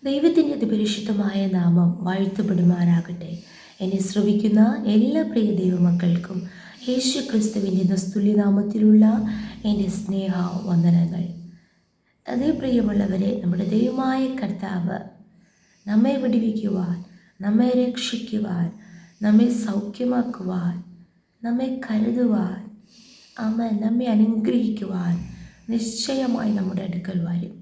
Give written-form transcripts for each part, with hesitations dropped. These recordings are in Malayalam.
ദൈവത്തിൻ്റെ അതിപരിശുദ്ധമായ നാമം വാഴ്ത്തപ്പെടുമാറാകട്ടെ. എന്നെ ശ്രവിക്കുന്ന എല്ലാ പ്രിയ ദൈവമക്കൾക്കും യേശു ക്രിസ്തുവിൻ്റെ നിസ്തുല്യനാമത്തിലുള്ള എൻ്റെ സ്നേഹ വന്ദനങ്ങൾ. അതേ പ്രിയമുള്ളവരെ, നമ്മുടെ ദൈവമായ കർത്താവ് നമ്മെ വിടുവിക്കുവാൻ, നമ്മെ രക്ഷിക്കുവാൻ, നമ്മെ സൗഖ്യമാക്കുവാൻ, നമ്മെ കരുതുവാൻ, നമ്മെ അനുഗ്രഹിക്കുവാൻ നിശ്ചയമായി നമ്മുടെ അടുക്കൽ വരും.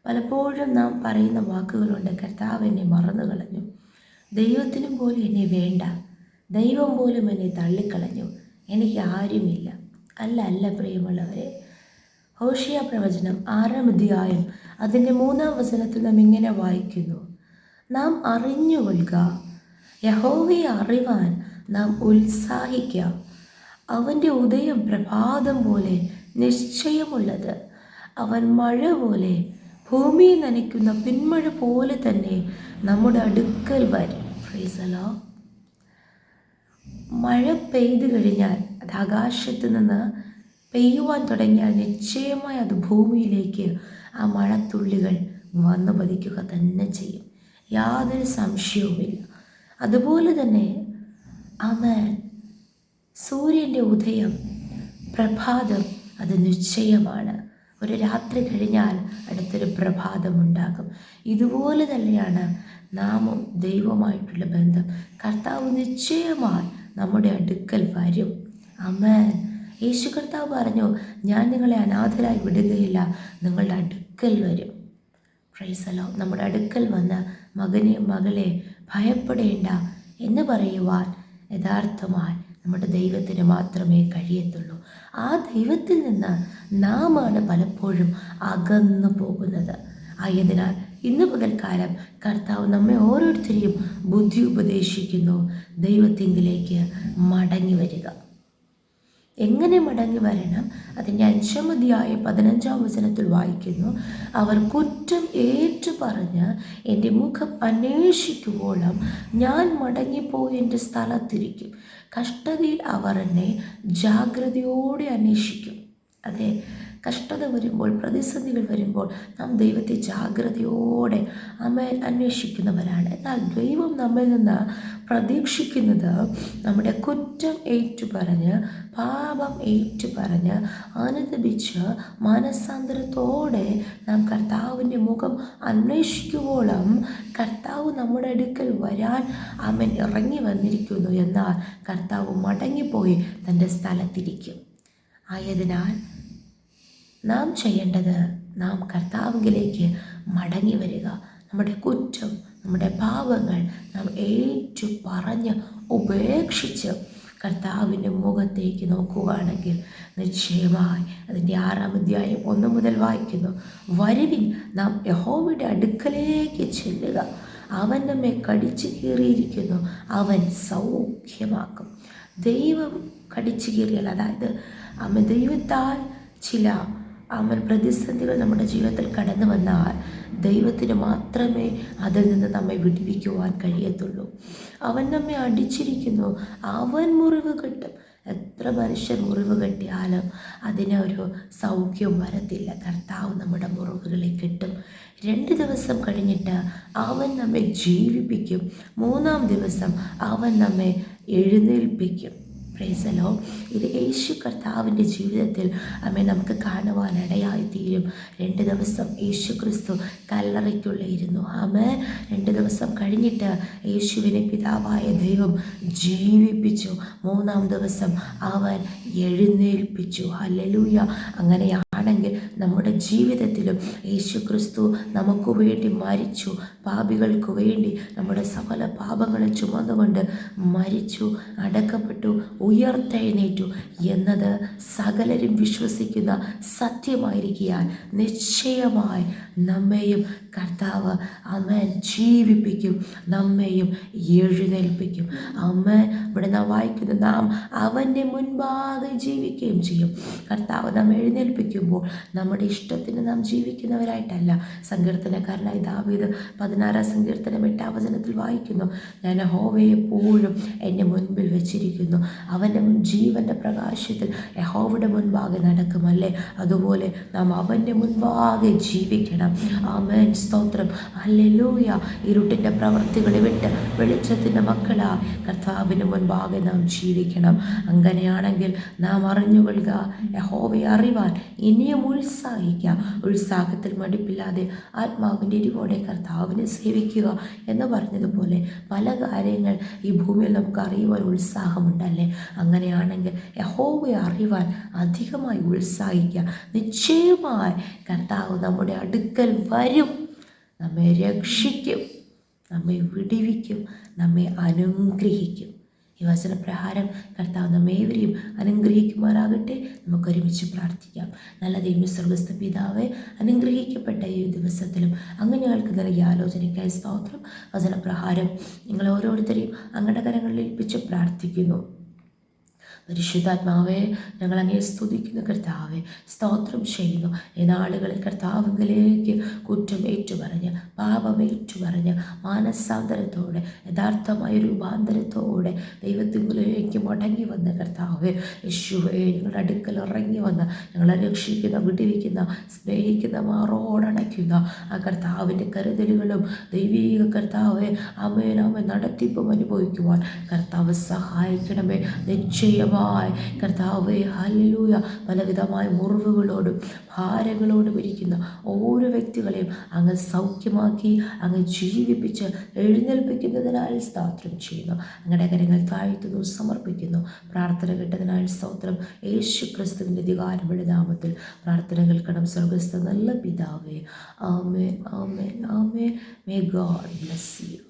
പലപ്പോഴും നാം പറയുന്ന വാക്കുകളുണ്ട്, കർത്താവ് എന്നെ മറന്നു കളഞ്ഞു, ദൈവത്തിനും പോലും എന്നെ വേണ്ട, ദൈവം പോലും എന്നെ തള്ളിക്കളഞ്ഞു, എനിക്ക് ആരുമില്ല. അല്ല പ്രിയമുള്ളവരെ, ഹോശിയ പ്രവചനം 6-ാം അധ്യായം അതിൻ്റെ 3-ാം വചനത്തിൽ നാം ഇങ്ങനെ വായിക്കുന്നു: നാം അറിഞ്ഞുകൊള്ളുക, യഹോവയെ അറിവാൻ നാം ഉത്സാഹിക്കുക. അവൻ്റെ ഉദയം പ്രഭാതം പോലെ നിശ്ചയമുള്ളത്, അവൻ മഴ പോലെ ഭൂമിയെ നനയ്ക്കുന്ന പിന്മഴ പോലെ തന്നെ നമ്മുടെ അടുക്കൽ വരും. Praise the Lord. മഴ പെയ്തു കഴിഞ്ഞാൽ, അത് ആകാശത്ത് നിന്ന് പെയ്യുവാൻ തുടങ്ങിയാൽ നിശ്ചയമായി അത് ഭൂമിയിലേക്ക് ആ മഴത്തുള്ളികൾ വന്നു പതിക്കുക തന്നെ ചെയ്യും, യാതൊരു സംശയവുമില്ല. അതുപോലെ തന്നെ സൂര്യൻ്റെ ഉദയം പ്രഭാതം അത് നിശ്ചയമാണ്. ഒരു രാത്രി കഴിഞ്ഞാൽ അടുത്തൊരു പ്രഭാതമുണ്ടാകും. ഇതുപോലെ തന്നെയാണ് നാമും ദൈവമായിട്ടുള്ള ബന്ധം. കർത്താവ് നിശ്ചയമായി നമ്മുടെ അടുക്കൽ വരും. ആമേൻ. യേശു കർത്താവ് പറഞ്ഞു, ഞാൻ നിങ്ങളെ അനാഥരായി വിടുകയില്ല, നിങ്ങളുടെ അടുക്കൽ വരും. Praise the Lord. നമ്മുടെ അടുക്കൽ വന്ന് മകനെ മകളെ ഭയപ്പെടേണ്ട എന്ന് പറയുവാൻ യഥാർത്ഥമായി നമ്മുടെ ദൈവത്തിന് മാത്രമേ കഴിയത്തുള്ളൂ. ആ ദൈവത്തിൽ നിന്ന് നാമാണ് പലപ്പോഴും അകന്നു പോകുന്നത്. ആയതിനാൽ ഇന്ന് പകൽക്കാലം കർത്താവ് നമ്മെ ഓരോരുത്തരെയും ബുദ്ധി ഉപദേശിക്കുന്നു, ദൈവത്തിങ്കിലേക്ക് മടങ്ങി വരിക. എങ്ങനെ മടങ്ങി വരണം? അതിൻ്റെ 5-ാം അധ്യായം 15-ാം വചനത്തിൽ വായിക്കുന്നു: അവർ കുറ്റം ഏറ്റു പറഞ്ഞ് എൻ്റെ മുഖം അന്വേഷിക്കുവോളം ഞാൻ മടങ്ങിപ്പോയി എൻ്റെ സ്ഥലത്തിരിക്കും. കഷ്ടതയിൽ അവർ എന്നെ ജാഗ്രതയോടെ അന്വേഷിക്കും. അതെ, കഷ്ടത വരുമ്പോൾ, പ്രതിസന്ധികൾ വരുമ്പോൾ നാം ദൈവത്തെ ജാഗ്രതയോടെ അന്വേഷിക്കുന്നവരാണ്. എന്നാൽ ദൈവം നമ്മിൽ നിന്ന് പ്രതീക്ഷിക്കുന്നത് നമ്മുടെ കുറ്റം ഏറ്റുപറഞ്ഞ്, പാപം ഏറ്റുപറഞ്ഞ്, അനുതപിച്ച് മനസ്സാന്തരത്തോടെ നാം കർത്താവിൻ്റെ മുഖം അന്വേഷിക്കുവോളം കർത്താവ് നമ്മുടെ അടുക്കൽ വരാൻ ഇറങ്ങി വന്നിരിക്കുന്നു. എന്നാൽ കർത്താവ് മടങ്ങിപ്പോയി തൻ്റെ സ്ഥലത്തിരിക്കും. ആയതിനാൽ നാം ചെയ്യേണ്ടത്, നാം കർത്താവിലേക്ക് മടങ്ങി വരിക. നമ്മുടെ കുറ്റം, നമ്മുടെ പാപങ്ങൾ നാം ഏറ്റു പറഞ്ഞ് ഉപേക്ഷിച്ച് കർത്താവിൻ്റെ മുഖത്തേക്ക് നോക്കുകയാണെങ്കിൽ നിശ്ചയമായി അതിൻ്റെ 6-ാം അധ്യായം 1 മുതൽ വായിക്കുന്നു: വരുവിൻ, നാം യഹോവയുടെ അടുക്കലേക്ക് ചെല്ലുക, അവൻ നമ്മെ കടിച്ചു കീറിയിരിക്കുന്നു, അവൻ സൗഖ്യമാക്കും. ദൈവം കടിച്ചു കീറിയാൽ, അതായത് ദൈവത്താൽ ചില പ്രതിസന്ധികൾ നമ്മുടെ ജീവിതത്തിൽ കടന്നു വന്നാൽ ദൈവത്തിന് മാത്രമേ അതിൽ നിന്ന് നമ്മെ വിടുവിക്കുവാൻ കഴിയത്തുള്ളൂ. അവൻ നമ്മെ അടിച്ചിരിക്കുന്നു, അവൻ മുറിവ് കെട്ടും. എത്ര മനുഷ്യർ മുറിവ് കെട്ടിയാലും അതിനൊരു സൗഖ്യവും വരത്തില്ല. കർത്താവ് നമ്മുടെ മുറിവുകളെ കെട്ടും. 2 ദിവസം കഴിഞ്ഞിട്ട് അവൻ നമ്മെ ജീവിപ്പിക്കും. 3-ാം ദിവസം അവൻ നമ്മെ എഴുന്നേൽപ്പിക്കും. Praise the Lord. ഇത് യേശു കർത്താവിൻ്റെ ജീവിതത്തിൽ നമുക്ക് കാണുവാനിടയായി തീരും. 2 ദിവസം യേശു ക്രിസ്തു കല്ലറയ്ക്കുള്ളിരുന്നു. 2 ദിവസം കഴിഞ്ഞിട്ട് യേശുവിനെ പിതാവായ ദൈവം ജീവിപ്പിച്ചു. 3-ാം ദിവസം അവൻ എഴുന്നേൽപ്പിച്ചു. ഹല്ലേലൂയ. അങ്ങനെയാണെങ്കിൽ നമ്മുടെ ജീവിതത്തിലും യേശു ക്രിസ്തു നമുക്ക് വേണ്ടി മരിച്ചു, പാപികൾക്ക് വേണ്ടി നമ്മുടെ സകല പാപങ്ങളെ ചുമന്നുകൊണ്ട് മരിച്ചു, അടക്കപ്പെട്ടു, ഉയർത്തെഴുന്നേറ്റു എന്നത് സകലരും വിശ്വസിക്കുന്ന സത്യമായിരിക്കാൻ നിശ്ചയമായി നമ്മെയും കർത്താവ് ജീവിപ്പിക്കും, നമ്മെയും എഴുന്നേൽപ്പിക്കും. ഇവിടെ നാം വായിക്കുന്നു, നാം അവൻ്റെ മുൻപാകെ ജീവിക്കുകയും ചെയ്യും. കർത്താവ് നാം എഴുന്നേൽപ്പിക്കുമ്പോൾ ജീവിക്കുമ്പോൾ നമ്മുടെ ഇഷ്ടത്തിന് നാം ജീവിക്കുന്നവരായിട്ടല്ല. സങ്കീർത്തനക്കാരനായ ദാവീദ് 16 സങ്കീർത്തനം 8 വചനത്തിൽ വായിക്കുന്നു, ഞാൻ യഹോവയെ എപ്പോഴും എൻ്റെ മുൻപിൽ വെച്ചിരിക്കുന്നു, അവൻ്റെ ജീവൻ്റെ പ്രകാശത്തിൽ യഹോവയുടെ മുൻപാകെ നടക്കുമല്ലേ. അതുപോലെ നാം അവൻ്റെ മുൻപാകെ ജീവിക്കണം. ആമേൻ, സ്തോത്രം, ഹല്ലേലൂയ. ഇരുട്ടിൻ്റെ പ്രവൃത്തികളെ വിട്ട് വെളിച്ചത്തിൻ്റെ മക്കളായി കർത്താവിന് മുൻപാകെ നാം ജീവിക്കണം. അങ്ങനെയാണെങ്കിൽ നാം അറിഞ്ഞുകൊള്ളുക, യഹോവയെ അറിവാൻ ഇനിയും ഉത്സാഹിക്കുക. ഉത്സാഹത്തിൽ മടുപ്പില്ലാതെ ആത്മാവിൻ്റെ എരിവോടെ കർത്താവിനെ സേവിക്കുക എന്ന് പറഞ്ഞതുപോലെ പല കാര്യങ്ങൾ ഈ ഭൂമിയിൽ നമുക്ക് അറിയുവാൻ ഉത്സാഹമുണ്ടല്ലേ. അങ്ങനെയാണെങ്കിൽ യഹോവയെ അറിയുവാൻ അധികമായി ഉത്സാഹിക്കുക. നിശ്ചയമായി കർത്താവ് നമ്മുടെ അടുക്കൽ വരും, നമ്മെ രക്ഷിക്കും, നമ്മെ വിടുവിക്കും, നമ്മെ അനുഗ്രഹിക്കും. ഈ വചനപ്രകാരം കർത്താവ് നമ്മേവരെയും അനുഗ്രഹിക്കുമാറാകട്ടെ. നമുക്കൊരുമിച്ച് പ്രാർത്ഥിക്കാം. നല്ല ദൈവ സ്വർഗ്ഗസ്ഥ പിതാവേ, അനുഗ്രഹിക്കപ്പെട്ട ഈ ദിവസത്തിലും അങ്ങ് ഞങ്ങൾക്ക് നൽകിയ ആലോചനയ്ക്കായി സ്തോത്രം. വചനപ്രകാരം നിങ്ങൾ ഓരോരുത്തരെയും അങ്ങയുടെ കരങ്ങളിൽ ഏൽപ്പിച്ച് പ്രാർത്ഥിക്കുന്നു. പരിശുദ്ധാത്മാവേ, ഞങ്ങൾ അങ്ങയെ സ്തുതിക്കുന്നു കർത്താവെ, സ്തോത്രം ചെയ്യുന്നു. ഈ നാളുകളിൽ കർത്താവിലേക്ക് കുറ്റം ഏറ്റുപറഞ്ഞ്, പാപം ഏറ്റുപറഞ്ഞ്, മാനസാന്തരത്തോടെ, യഥാർത്ഥമായ രൂപാന്തരത്തോടെ ദൈവത്തിലേക്ക് മടങ്ങി വന്ന കർത്താവെ, യേശുവേ, ഞങ്ങളുടെ അടുക്കൽ ഇറങ്ങി വന്ന് ഞങ്ങളെ രക്ഷിക്കുന്ന, വിടുവിക്കുന്ന, സ്നേഹിക്കുന്ന, മാറോടണയ്ക്കുന്ന ആ കർത്താവിൻ്റെ കരുതലുകളും ദൈവീക കർത്താവെ അമേനാമെ നടത്തിപ്പും അനുഭവിക്കുവാൻ കർത്താവ് സഹായിക്കണമേ. നിശ്ചയമായി കർത്താവേ, ഹല്ലേലൂയ, പലവിധമായ മുറിവുകളോടും ഭാരങ്ങളോടും ഇരിക്കുന്ന ഓരോ വ്യക്തികളെയും അങ്ങ് സൗഖ്യമാക്കി, അങ്ങ് ജീവിപ്പിച്ച് എഴുന്നേൽപ്പിക്കുന്നതിനാൽ സ്തോത്രം ചെയ്യുന്നു. അങ്ങയുടെ കരങ്ങൾ താഴ്ത്തുന്നു, സമർപ്പിക്കുന്നു. പ്രാർത്ഥന കേട്ടതിനാൽ സ്തോത്രം. യേശു ക്രിസ്തുവിൻ്റെ അധികാരമുള്ള നാമത്തിൽ പ്രാർത്ഥന കേൾക്കണം സ്വർഗ്ഗസ്ഥ നല്ല പിതാവേ. Amen, amen, amen. May God bless U.